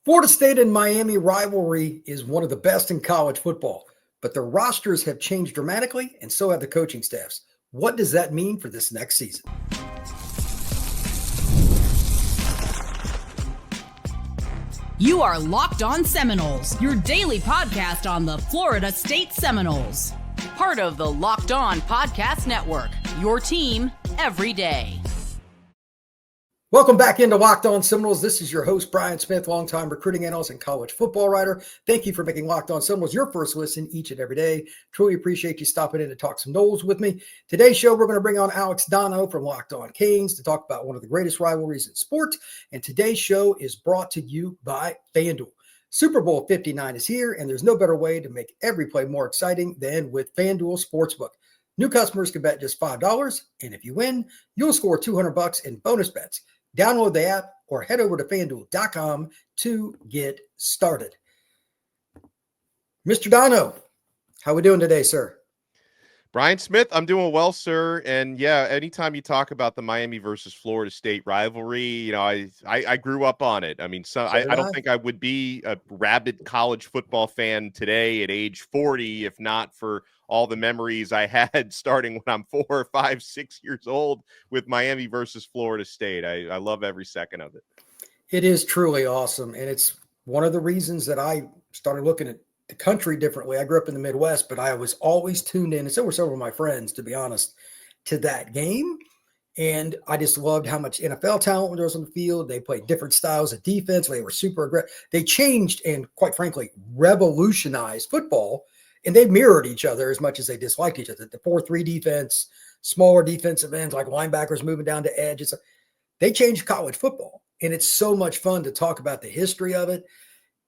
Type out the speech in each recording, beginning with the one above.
Florida State and Miami rivalry is one of the best in college football, but the rosters have changed dramatically, and so have the coaching staffs. What does that mean for this next season? You are Locked On Seminoles, your daily podcast on the Florida State Seminoles. Part of the Locked On Podcast Network, your team every day. Welcome back into Locked On Seminoles. This is your host, Brian Smith, longtime recruiting analyst and college football writer. Thank you for making Locked On Seminoles your first listen each and every day. Truly appreciate you stopping in to talk some Noles with me. Today's show, we're going to bring on Alex Donno from Locked On Canes to talk about one of the greatest rivalries in sport. And today's show is brought to you by FanDuel. Super Bowl 59 is here, and there's no better way to make every play more exciting than with FanDuel Sportsbook. New customers can bet just $5, and if you win, you'll score $200 in bonus bets. Download the app or head over to FanDuel.com to get started. Mr. Donno, how we doing today, sir? Brian Smith, I'm doing well, sir. And yeah, anytime you talk about the Miami versus Florida State rivalry, I grew up on it. I mean, I don't think I would be a rabid college football fan today at age 40 if not for all the memories I had starting when I'm 4, 5, 6 years old with Miami versus Florida State. I love every second of it. It is truly awesome. And it's one of the reasons that I started looking at the country differently. I grew up in the Midwest, but I was always tuned in, and so were several of my friends, to be honest, to that game. And I just loved how much NFL talent there was on the field. They played different styles of defense. They were super aggressive. They changed and, quite frankly, revolutionized football, and they mirrored each other as much as they disliked each other. The 4-3 defense, smaller defensive ends like linebackers moving down to edge. They changed college football, and it's so much fun to talk about the history of it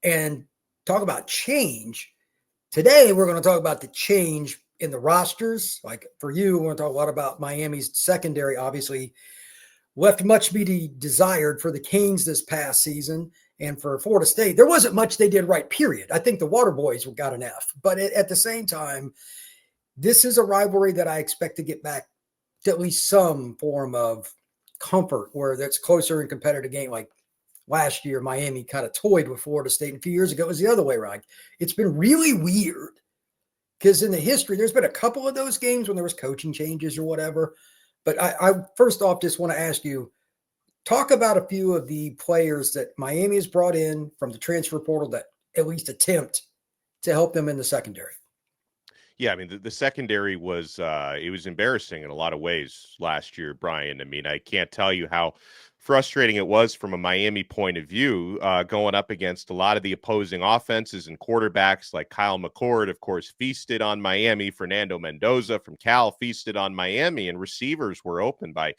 and talk about change. Today, we're going to talk about the change in the rosters. Like for you, we're going to talk a lot about Miami's secondary, obviously left much to be desired for the Canes this past season. And for Florida State, there wasn't much they did right, period. I think the Water Boys got an F. But at the same time, this is a rivalry that I expect to get back to at least some form of comfort where that's closer in competitive game. Like last year, Miami kind of toyed with Florida State. And a few years ago, it was the other way around. It's been really weird because in the history, there's been a couple of those games when there was coaching changes or whatever. But I first off just want to ask you, talk about a few of the players that Miami has brought in from the transfer portal that at least attempt to help them in the secondary. Yeah, I mean, the secondary was it was embarrassing in a lot of ways last year, Brian. I mean, I can't tell you how frustrating it was from a Miami point of view, going up against a lot of the opposing offenses and quarterbacks like Kyle McCord, of course, feasted on Miami. Fernando Mendoza from Cal feasted on Miami, and receivers were open by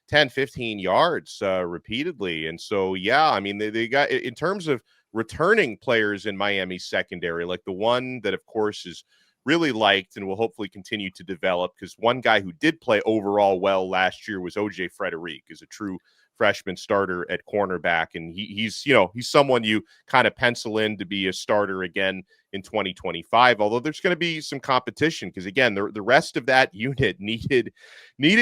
10, 15 yards repeatedly. And so, yeah, I mean, they got, in terms of returning players in Miami's secondary, like the one that, of course, is really liked and will hopefully continue to develop, because one guy who did play overall well last year was O.J. Frederick, is a true freshman starter at cornerback. And he's someone you kind of pencil in to be a starter again in 2025, although there's going to be some competition because, again, the rest of that unit needed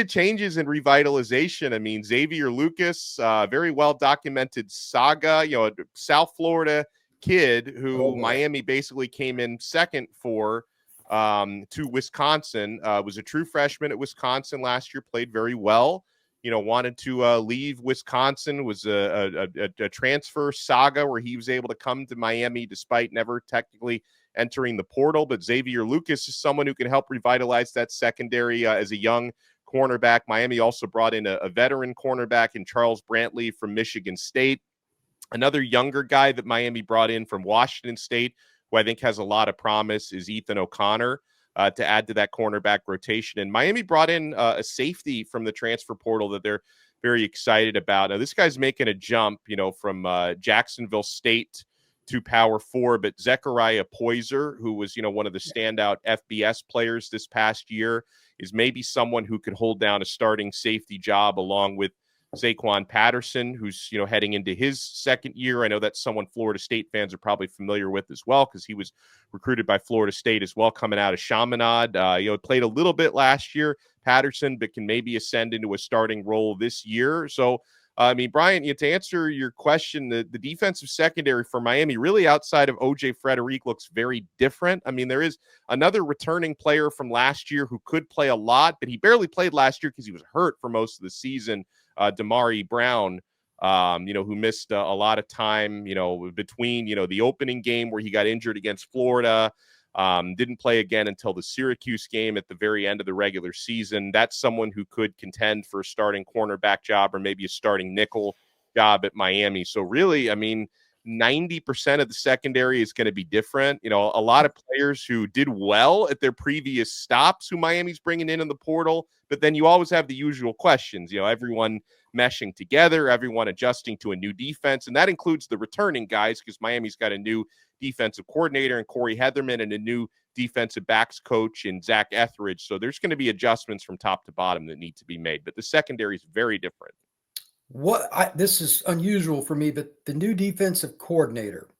changes and revitalization. I mean, Xavier Lucas, very well documented saga, a South Florida kid who Miami basically came in second for to Wisconsin, was a true freshman at Wisconsin last year, played very well. Wanted to leave Wisconsin, was a transfer saga where he was able to come to Miami despite never technically entering the portal. But Xavier Lucas is someone who can help revitalize that secondary as a young cornerback. Miami also brought in a veteran cornerback in Charles Brantley from Michigan State. Another younger guy that Miami brought in from Washington State, who I think has a lot of promise, is Ethan O'Connor. To add to that cornerback rotation. And Miami brought in a safety from the transfer portal that they're very excited about. Now, this guy's making a jump, from Jacksonville State to Power 4, but Zechariah Poyser, who was, one of the standout FBS players this past year, is maybe someone who could hold down a starting safety job along with Saquon Patterson, who's, heading into his second year. I know that's someone Florida State fans are probably familiar with as well, because he was recruited by Florida State as well, coming out of Chaminade. Played a little bit last year, Patterson, but can maybe ascend into a starting role this year. So I mean, Brian, to answer your question, the defensive secondary for Miami, really outside of O.J. Frederick, looks very different. I mean, there is another returning player from last year who could play a lot, but he barely played last year because he was hurt for most of the season, Damari Brown. Who missed a lot of time, between, the opening game where he got injured against Florida, didn't play again until the Syracuse game at the very end of the regular season. That's someone who could contend for a starting cornerback job or maybe a starting nickel job at Miami. So really, I mean, 90% of the secondary is going to be different. A lot of players who did well at their previous stops who Miami's bringing in the portal, but then you always have the usual questions, everyone meshing together, everyone adjusting to a new defense. And that includes the returning guys because Miami's got a new defensive coordinator and Corey Heatherman and a new defensive backs coach in Zach Etheridge. So there's going to be adjustments from top to bottom that need to be made, but the secondary is very different. This is unusual for me, but the new defensive coordinator,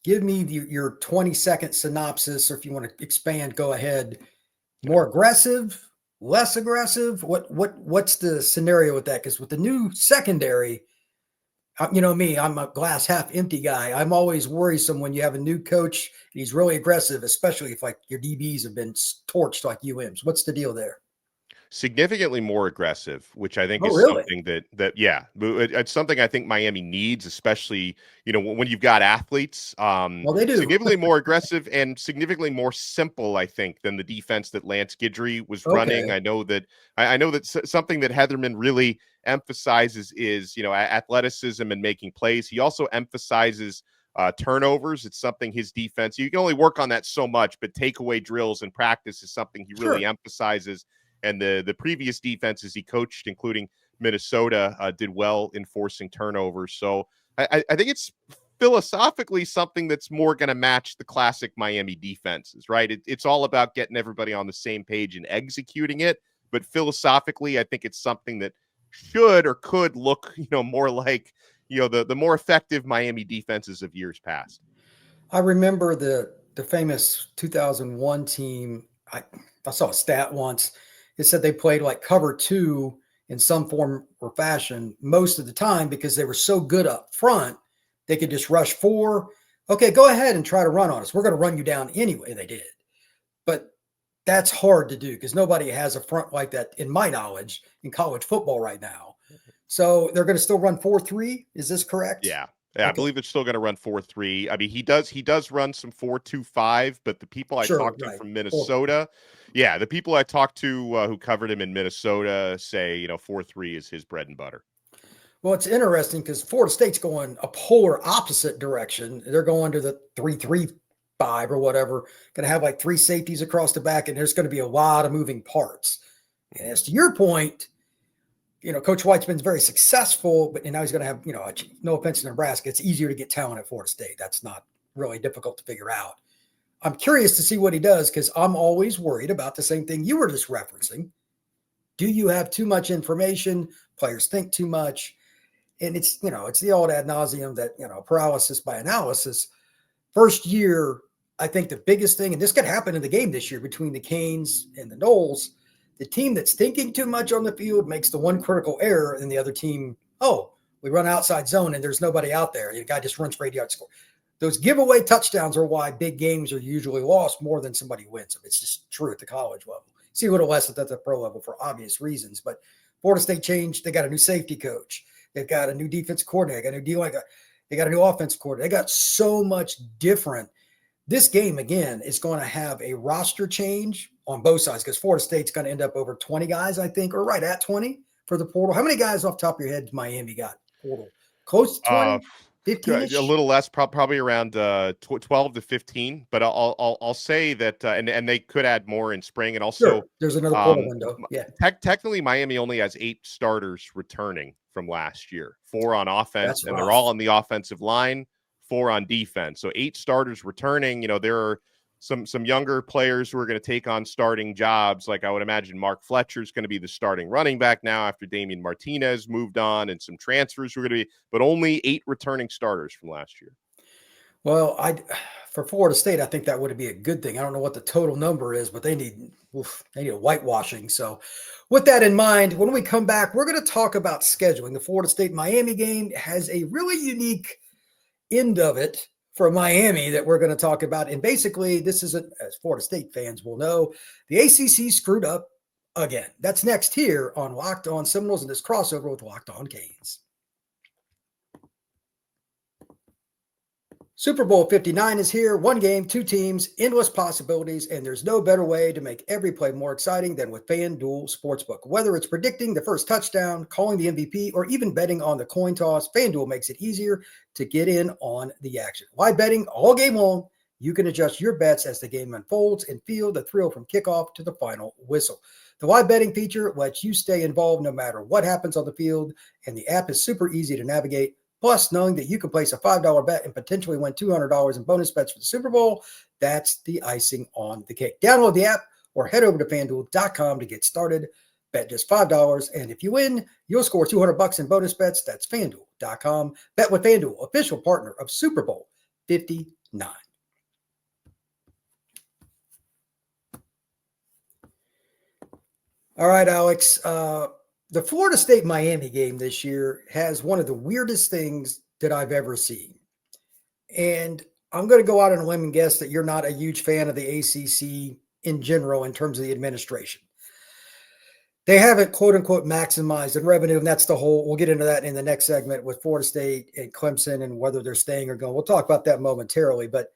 give me your 20-second synopsis, or if you want to expand, go ahead. More aggressive, less aggressive? What's the scenario with that? Because with the new secondary, me, I'm a glass half empty guy. I'm always worrisome when you have a new coach and he's really aggressive, especially if like your DBs have been torched like UM's. What's the deal there? Significantly more aggressive, which I think is really? something it's something I think Miami needs, especially, when you've got athletes, Well, they do. significantly more aggressive and significantly more simple, I think, than the defense that Lance Guidry was running. I know that something that Heatherman really emphasizes is, athleticism and making plays. He also emphasizes turnovers. It's something his defense, you can only work on that so much, but takeaway drills in practice is something he really emphasizes. And the previous defenses he coached, including Minnesota, did well in forcing turnovers. So I think it's philosophically something that's more going to match the classic Miami defenses, right? It's all about getting everybody on the same page and executing it. But philosophically, I think it's something that should or could look, more like, the more effective Miami defenses of years past. I remember the famous 2001 team. I saw a stat once. It said they played like cover 2 in some form or fashion most of the time because they were so good up front. They could just rush 4. Okay, go ahead and try to run on us. We're going to run you down anyway. They did. But that's hard to do because nobody has a front like that, in my knowledge, in college football right now. So they're going to still run 4-3. Is this correct? Yeah. Okay. I believe it's still going to run 4-3. I mean, he does run some 4-2-5, but the people I talked to from Minnesota, the people I talked to who covered him in Minnesota say, 4-3 is his bread and butter. Well, it's interesting because Florida State's going a polar opposite direction. They're going to the 3-3-5 or whatever, going to have like 3 safeties across the back, and there's going to be a lot of moving parts. And as to your point, Coach White's been very successful, but now he's going to have, no offense to Nebraska, it's easier to get talent at Florida State. That's not really difficult to figure out. I'm curious to see what he does because I'm always worried about the same thing you were just referencing. Do you have too much information? Players think too much. And it's, it's the old ad nauseum that, paralysis by analysis. First year, I think the biggest thing, and this could happen in the game this year between the Canes and the Noles, the team that's thinking too much on the field makes the one critical error, and the other team, we run outside zone and there's nobody out there. The guy just runs for 80 yards score. Those giveaway touchdowns are why big games are usually lost more than somebody wins them. It's just true at the college level. See a little less at the pro level for obvious reasons. But Florida State changed. They got a new safety coach. They've got a new defense coordinator. They got a new offense coordinator. They got so much different. This game, again, is going to have a roster change on both sides because Florida State's going to end up over 20 guys, I think, or right at 20 for the portal. How many guys off the top of your head Miami got portal? Close to 20? 15? A little less, probably around 12 to 15. But I'll say that, and they could add more in spring. And also, there's another portal window. Yeah. Technically, Miami only has 8 starters returning from last year, 4 on offense, and they're all on the offensive line, 4 on defense. So 8 starters returning. There are some younger players who are going to take on starting jobs. Like I would imagine Mark Fletcher is going to be the starting running back now after Damian Martinez moved on, and some transfers were going to be, but only 8 returning starters from last year. Well, for Florida State, I think that would be a good thing. I don't know what the total number is, but they need a whitewashing. So, with that in mind, when we come back, we're going to talk about scheduling. The Florida State Miami game has a really unique end of it for Miami that we're going to talk about. And basically, this isn't, as Florida State fans will know, the ACC screwed up again. That's next here on Locked On Seminoles and this crossover with Locked On Canes. Super Bowl 59 is here. One game, two teams, endless possibilities, and there's no better way to make every play more exciting than with FanDuel Sportsbook. Whether it's predicting the first touchdown, calling the MVP, or even betting on the coin toss, FanDuel makes it easier to get in on the action. Live betting all game long. You can adjust your bets as the game unfolds and feel the thrill from kickoff to the final whistle. The live betting feature lets you stay involved no matter what happens on the field, and the app is super easy to navigate. Plus, knowing that you can place a $5 bet and potentially win $200 in bonus bets for the Super Bowl, that's the icing on the cake. Download the app or head over to FanDuel.com to get started. Bet just $5, and if you win, you'll score $200 in bonus bets. That's FanDuel.com. Bet with FanDuel, official partner of Super Bowl 59. All right, Alex. The Florida State-Miami game this year has one of the weirdest things that I've ever seen. And I'm going to go out on a limb and guess that you're not a huge fan of the ACC in general in terms of the administration. They haven't, quote-unquote, maximized the revenue, and that's the whole – we'll get into that in the next segment with Florida State and Clemson and whether they're staying or going. We'll talk about that momentarily. But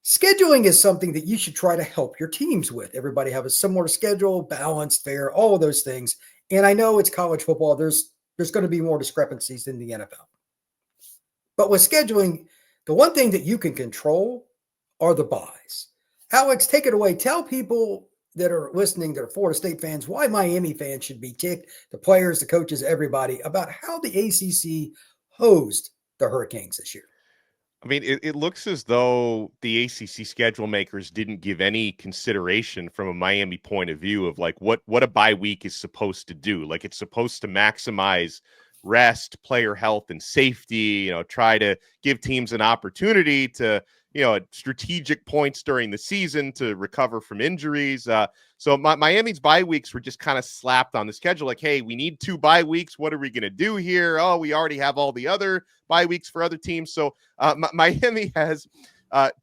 scheduling is something that you should try to help your teams with. Everybody have a similar schedule, balanced, fair, all of those things. And I know it's college football. There's going to be more discrepancies than the NFL. But with scheduling, the one thing that you can control are the buys. Alex, take it away. Tell people that are listening that are Florida State fans why Miami fans should be ticked, the players, the coaches, everybody, about how the ACC hosed the Hurricanes this year. I mean, it looks as though the ACC schedule makers didn't give any consideration from a Miami point of view of like what a bye week is supposed to do. Like it's supposed to maximize rest, player health, and safety, try to give teams an opportunity to, at strategic points during the season to recover from injuries. So Miami's bye weeks were just kind of slapped on the schedule. Like, hey, we need 2 bye weeks. What are we going to do here? Oh, we already have all the other bye weeks for other teams. So Miami has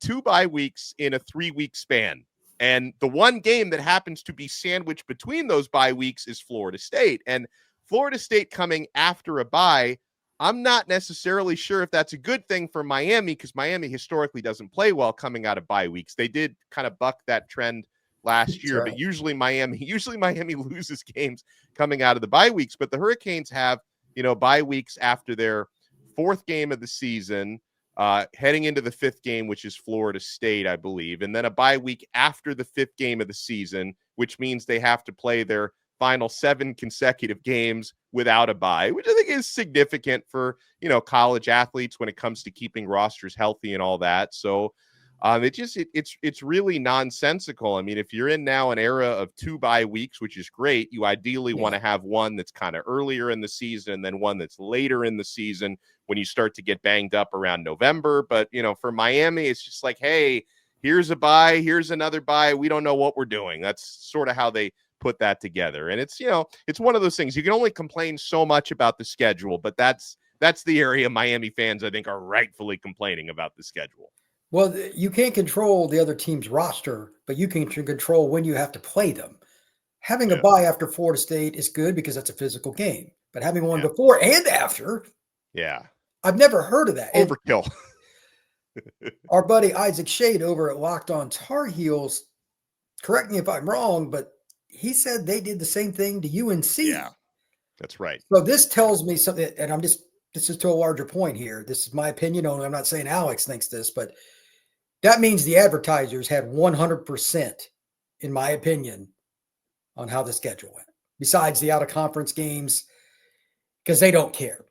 2 bye weeks in a 3-week span. And the one game that happens to be sandwiched between those bye weeks is Florida State. And Florida State coming after a bye, I'm not necessarily sure if that's a good thing for Miami because Miami historically doesn't play well coming out of bye weeks. They did kind of buck that trend last year, but usually Miami loses games coming out of the bye weeks. But the Hurricanes have, bye weeks after their 4th game of the season, heading into the 5th game, which is Florida State, I believe, and then a bye week after the 5th game of the season, which means they have to play their final 7 consecutive games without a bye, which I think is significant for, college athletes when it comes to keeping rosters healthy and all that. So it's really nonsensical. I mean, if you're in now an era of 2 bye weeks, which is great, you ideally want to have one that's kind of earlier in the season and then one that's later in the season when you start to get banged up around November. But, for Miami, it's just like, hey, here's a bye, here's another bye. We don't know what we're doing. That's sort of how they put that together. And it's, it's one of those things. You can only complain so much about the schedule, but that's the area Miami fans, I think, are rightfully complaining about the schedule. Well, you can't control the other team's roster, but you can control when you have to play them. Having a bye after Florida State is good because that's a physical game, but having one before and after, I've never heard of that. Overkill. Our buddy Isaac Shade over at Locked On Tar Heels, correct me if I'm wrong, but he said they did the same thing to UNC. Yeah, that's right. So this tells me something, and this is to a larger point here. This is my opinion only. I'm not saying Alex thinks this, but that means the advertisers had 100%, in my opinion, on how the schedule went, besides the out-of-conference games, because they don't care.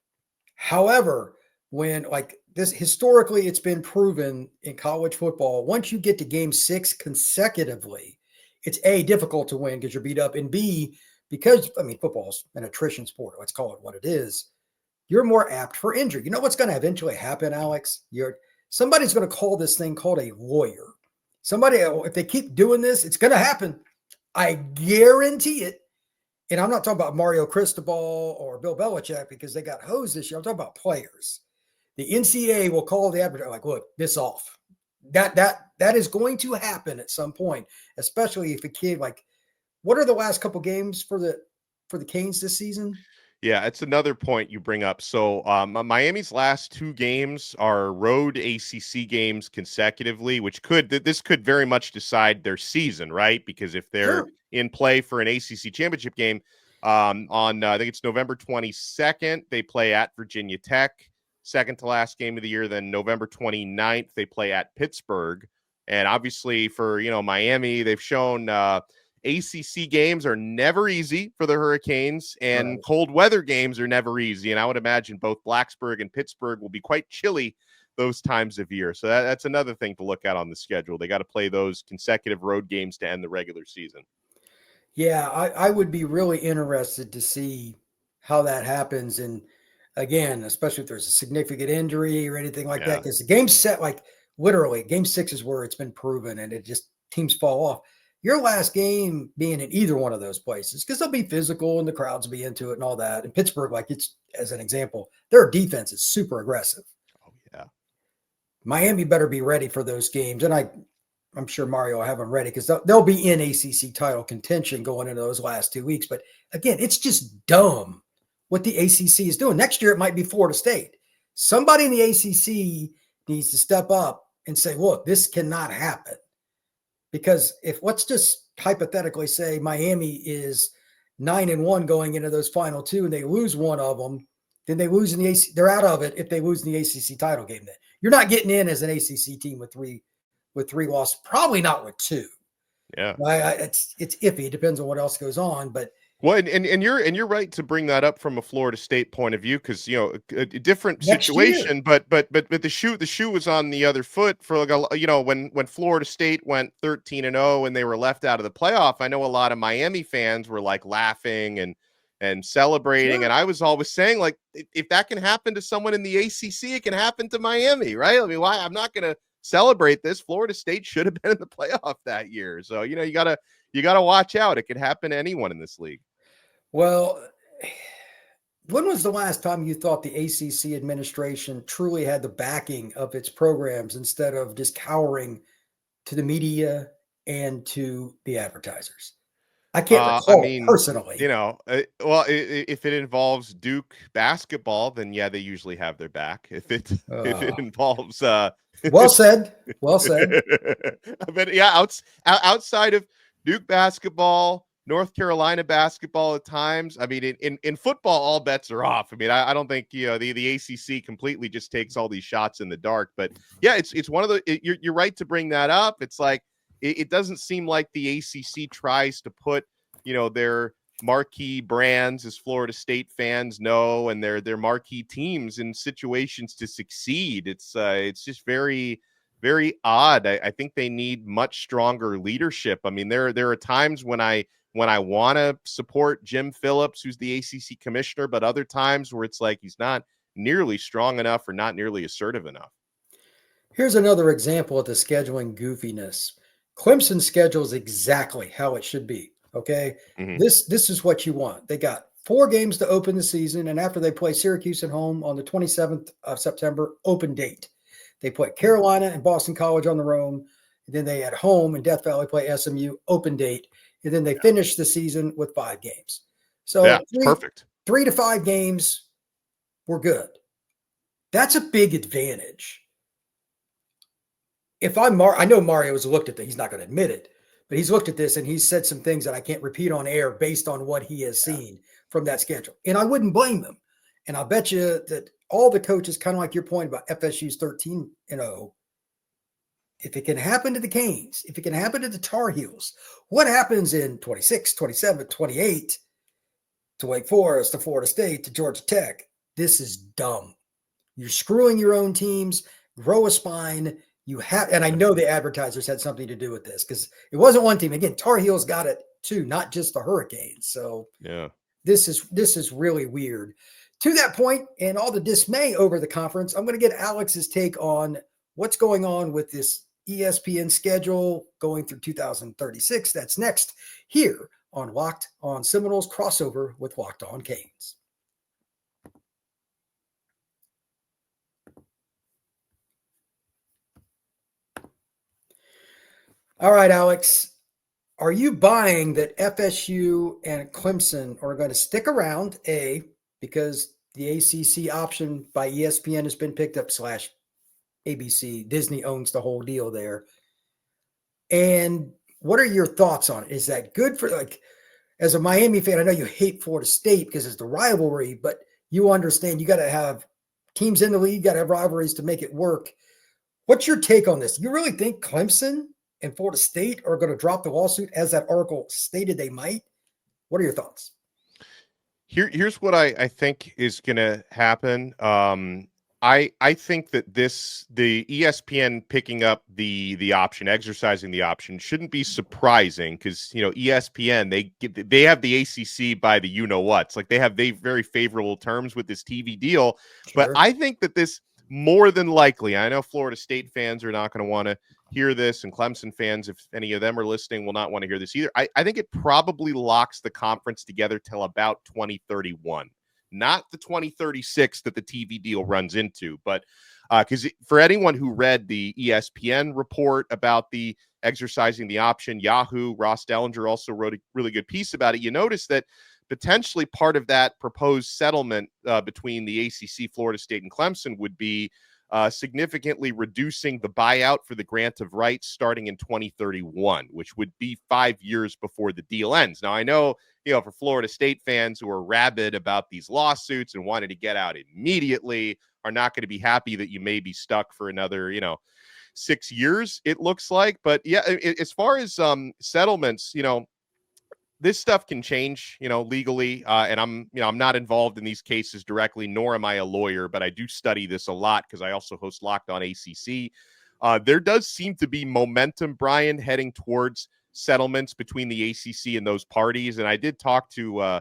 However, when like this, historically, it's been proven in college football, once you get to game 6 consecutively, it's A, difficult to win because you're beat up, and B, because, football's an attrition sport. Let's call it what it is. You're more apt for injury. You know what's going to eventually happen, Alex? somebody's going to call this thing called a lawyer. Somebody, if they keep doing this, it's going to happen. I guarantee it. And I'm not talking about Mario Cristobal or Bill Belichick because they got hosed this year. I'm talking about players. The NCAA will call the advertiser like, look, this off. That is going to happen at some point, especially if a kid like, what are the last couple games for the Canes this season? Yeah, it's another point you bring up. So Miami's last 2 games are road ACC games consecutively, which this could very much decide their season, right? Because if they're in play for an ACC championship game on I think it's November 22nd, they play at Virginia Tech, second to last game of the year. Then November 29th, they play at Pittsburgh. And obviously for, Miami, they've shown ACC games are never easy for the Hurricanes, and Right. cold weather games are never easy. And I would imagine both Blacksburg and Pittsburgh will be quite chilly those times of year. So that's another thing to look at on the schedule. They got to play those consecutive road games to end the regular season. Yeah, I would be really interested to see how that happens. And again, especially if there's a significant injury or anything like that, because the game's set, like literally game 6 is where it's been proven and it just teams fall off. Your last game being in either one of those places, because they'll be physical and the crowds will be into it and all that. And Pittsburgh, like it's as an example, their defense is super aggressive. Oh, yeah. Miami better be ready for those games. And I'm sure Mario will have them ready because they'll be in ACC title contention going into those last 2 weeks. But again, it's just dumb what the ACC is doing. Next year, it might be Florida State. Somebody in the ACC needs to step up and say, look, this cannot happen. Because if let's just hypothetically say Miami is 9-1 going into those final 2 and they lose one of them, then they lose in the ACC. They're out of it if they lose in the ACC title game. Then you're not getting in as an ACC team with three losses, probably not with 2. Yeah, it's iffy. It depends on what else goes on, but. Well, and you're right to bring that up from a Florida State point of view because a different situation, but the shoe was on the other foot for like when Florida State went 13-0 and they were left out of the playoff. I know a lot of Miami fans were like laughing and celebrating, and I was always saying like if that can happen to someone in the ACC, it can happen to Miami, right? I mean, why I'm not going to celebrate this. Florida State should have been in the playoff that year, so you gotta watch out. It could happen to anyone in this league. Well, when was the last time you thought the ACC administration truly had the backing of its programs instead of just cowering to the media and to the advertisers? I can't recall personally. If it involves Duke basketball, then yeah, they usually have their back. If it involves, well said. But yeah, outside of Duke basketball, North Carolina basketball at times. I mean, in football, all bets are off. I mean, I don't think the ACC completely just takes all these shots in the dark. But yeah, it's one of the. You're right to bring that up. It's like it doesn't seem like the ACC tries to put their marquee brands, as Florida State fans know, and their marquee teams in situations to succeed. It's just very, very odd. I think they need much stronger leadership. I mean, there are times when I want to support Jim Phillips, who's the ACC commissioner, but other times where it's like he's not nearly strong enough or not nearly assertive enough. Here's another example of the scheduling goofiness. Clemson's schedule is exactly how it should be. Okay. Mm-hmm. This is what you want. They got 4 games to open the season. And after they play Syracuse at home on the 27th of September, open date. They play Carolina and Boston College on the road. Then they at home in Death Valley play SMU, open date. And then they finish the season with 5 games. So perfect. 3 to 5 games were good. That's a big advantage. If I know Mario has looked at that, he's not going to admit it, but he's looked at this and he's said some things that I can't repeat on air based on what he has seen from that schedule. And I wouldn't blame him. And I'll bet you that all the coaches, kind of like your point about FSU's 13-0, if it can happen to the Canes, if it can happen to the Tar Heels, what happens in 26, 27, 28 to Wake Forest, to Florida State, to Georgia Tech? This is dumb. You're screwing your own teams. Grow a spine. And I know the advertisers had something to do with this because it wasn't one team. Again, Tar Heels got it too, not just the Hurricanes. So this is really weird. To that point, and all the dismay over the conference, I'm going to get Alex's take on what's going on with this ESPN schedule going through 2036. That's next here on Locked On Seminoles crossover with Locked On Canes. All right, Alex, are you buying that FSU and Clemson are going to stick around, A, because the ACC option by ESPN has been picked up / ABC, Disney owns the whole deal there. And what are your thoughts on it? Is that good for, like, as a Miami fan, I know you hate Florida State because it's the rivalry, but you understand you got to have teams in the league, got to have rivalries to make it work. What's your take on this? You really think Clemson and Florida State are going to drop the lawsuit as that article stated they might? What are your thoughts? Here's what I think is going to happen. I think that the ESPN picking up the option, exercising the option, shouldn't be surprising because ESPN they have the ACC by the what's, like they have very favorable terms with this TV deal. Sure. But I think that this more than likely, I know Florida State fans are not going to want to hear this, and Clemson fans, if any of them are listening, will not want to hear this either. I think it probably locks the conference together till about 2031. Not the 2036 that the TV deal runs into, but because for anyone who read the ESPN report about the exercising the option, Yahoo, Ross Dellinger also wrote a really good piece about it. You notice that potentially part of that proposed settlement between the ACC, Florida State, and Clemson would be significantly reducing the buyout for the grant of rights starting in 2031, which would be 5 years before the deal ends. Now, I know, for Florida State fans who are rabid about these lawsuits and wanted to get out immediately are not going to be happy that you may be stuck for another, 6 years, it looks like. But yeah, as far as settlements, this stuff can change, legally. And I'm not involved in these cases directly, nor am I a lawyer, but I do study this a lot because I also host Locked On ACC. There does seem to be momentum, Brian, heading towards settlements between the ACC and those parties. And I did talk to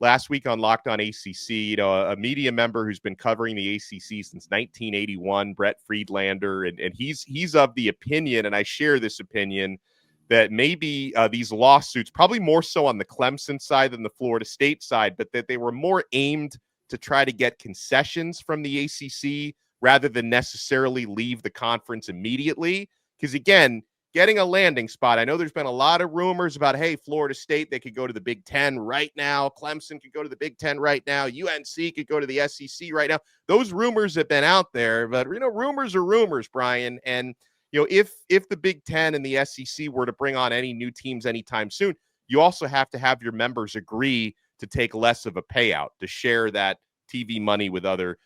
last week on Locked On ACC, a media member who's been covering the ACC since 1981, Brett Friedlander, and he's of the opinion, and I share this opinion, that maybe these lawsuits, probably more so on the Clemson side than the Florida State side, but that they were more aimed to try to get concessions from the ACC rather than necessarily leave the conference immediately. Because again, getting a landing spot, I know there's been a lot of rumors about, hey, Florida State, they could go to the Big Ten right now. Clemson could go to the Big Ten right now. UNC could go to the SEC right now. Those rumors have been out there, but rumors are rumors, Brian. And if the Big Ten and the SEC were to bring on any new teams anytime soon, you also have to have your members agree to take less of a payout, to share that TV money with other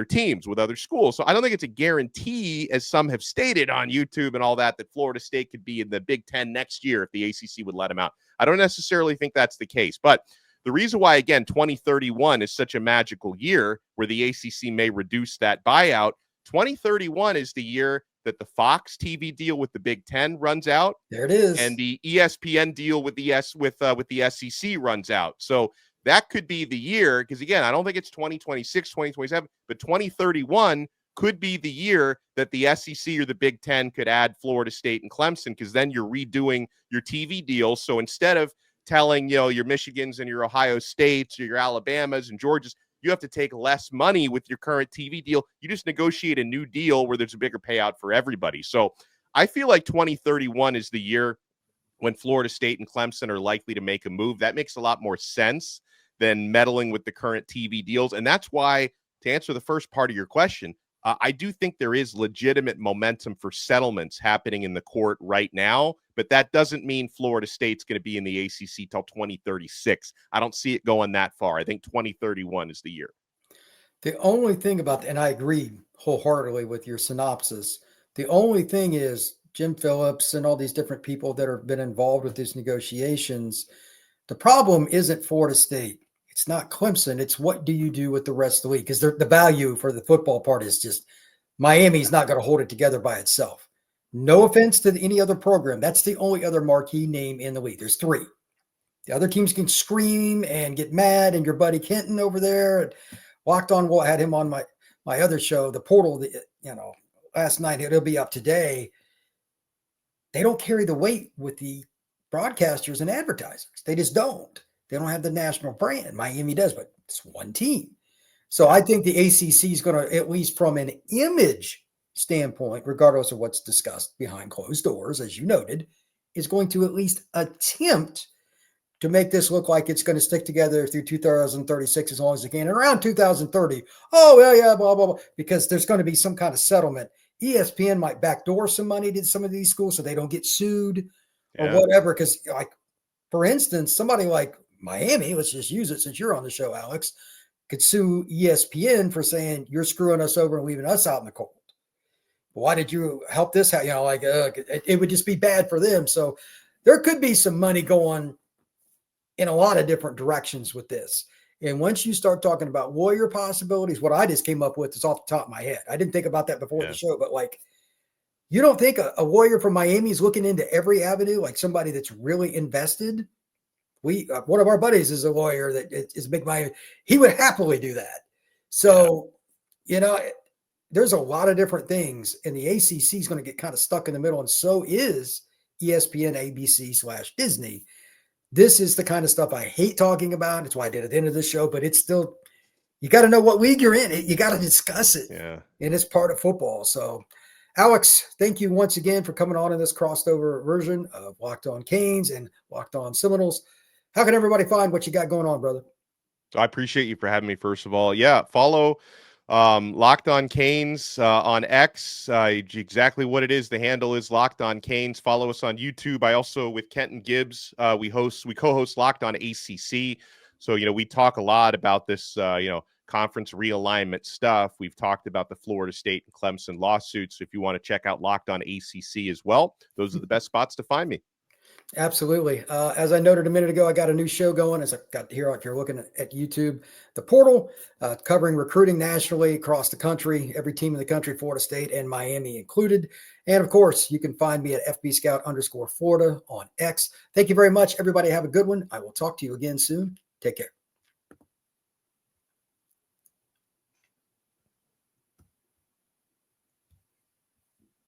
teams, with other schools. So I don't think it's a guarantee, as some have stated on YouTube and all that Florida State could be in the Big Ten next year if the ACC would let them out. I don't necessarily think that's the case. But the reason why, again, 2031 is such a magical year where the ACC may reduce that buyout, 2031 is the year that the Fox TV deal with the Big Ten runs out. There it is. And the ESPN deal with the SEC runs out. So that could be the year, because again, I don't think it's 2026, 2027, but 2031 could be the year that the SEC or the Big Ten could add Florida State and Clemson, because then you're redoing your TV deals. So instead of telling, your Michigans and your Ohio States or your Alabamas and Georgias, you have to take less money with your current TV deal. You just negotiate a new deal where there's a bigger payout for everybody. So I feel like 2031 is the year when Florida State and Clemson are likely to make a move. That makes a lot more sense than meddling with the current TV deals. And that's why, to answer the first part of your question, I do think there is legitimate momentum for settlements happening in the court right now, but that doesn't mean Florida State's going to be in the ACC till 2036. I don't see it going that far. I think 2031 is the year. The only thing about that, and I agree wholeheartedly with your synopsis, the only thing is Jim Phillips and all these different people that have been involved with these negotiations. The problem isn't Florida State. It's not Clemson. It's what do you do with the rest of the league? Because the value for the football part is just Miami's not going to hold it together by itself. No offense to any other program. That's the only other marquee name in the league. There's three. The other teams can scream and get mad, and your buddy Kenton over there, Locked On, had him on my other show, The Portal, last night. It'll be up today. They don't carry the weight with the broadcasters and advertisers. They just don't. They don't have the national brand. Miami does, but it's one team. So I think the ACC is going to, at least from an image standpoint, regardless of what's discussed behind closed doors, as you noted, is going to at least attempt to make this look like it's going to stick together through 2036 as long as it can. And around 2030, blah, blah, blah, because there's going to be some kind of settlement. ESPN might backdoor some money to some of these schools so they don't get sued or whatever. Because, like, for instance, somebody like Miami, let's just use it since you're on the show, Alex, could sue ESPN for saying you're screwing us over and leaving us out in the cold. Why did you help this out? It would just be bad for them. So there could be some money going in a lot of different directions with this. And once you start talking about Warrior possibilities, what I just came up with is off the top of my head. I didn't think about that before the show, but like, you don't think a Warrior from Miami is looking into every avenue, like somebody that's really invested? One of our buddies is a lawyer that is big Miami. He would happily do that. So, there's a lot of different things, and the ACC is going to get kind of stuck in the middle, and so is ESPN, ABC/Disney. This is the kind of stuff I hate talking about. It's why I did at the end of the show, but it's still, you got to know what league you're in. You got to discuss it. Yeah. And it's part of football. So, Alex, thank you once again for coming on in this crossed over version of Locked On Canes and Locked On Seminoles. How can everybody find what you got going on, brother? I appreciate you for having me, first of all. Yeah, follow Locked On Canes on X, exactly what it is. The handle is Locked On Canes. Follow us on YouTube. I also, with Kenton Gibbs, we co-host Locked On ACC. So, we talk a lot about this, conference realignment stuff. We've talked about the Florida State and Clemson lawsuits. So if you want to check out Locked On ACC as well, those are the best spots to find me. Absolutely. As I noted a minute ago, I got a new show going, as I got here, if you're looking at YouTube, The Portal, covering recruiting nationally across the country, every team in the country, Florida State and Miami included. And of course, you can find me at FBScout_Florida on X. Thank you very much, everybody. Have a good one. I will talk to you again soon. Take care.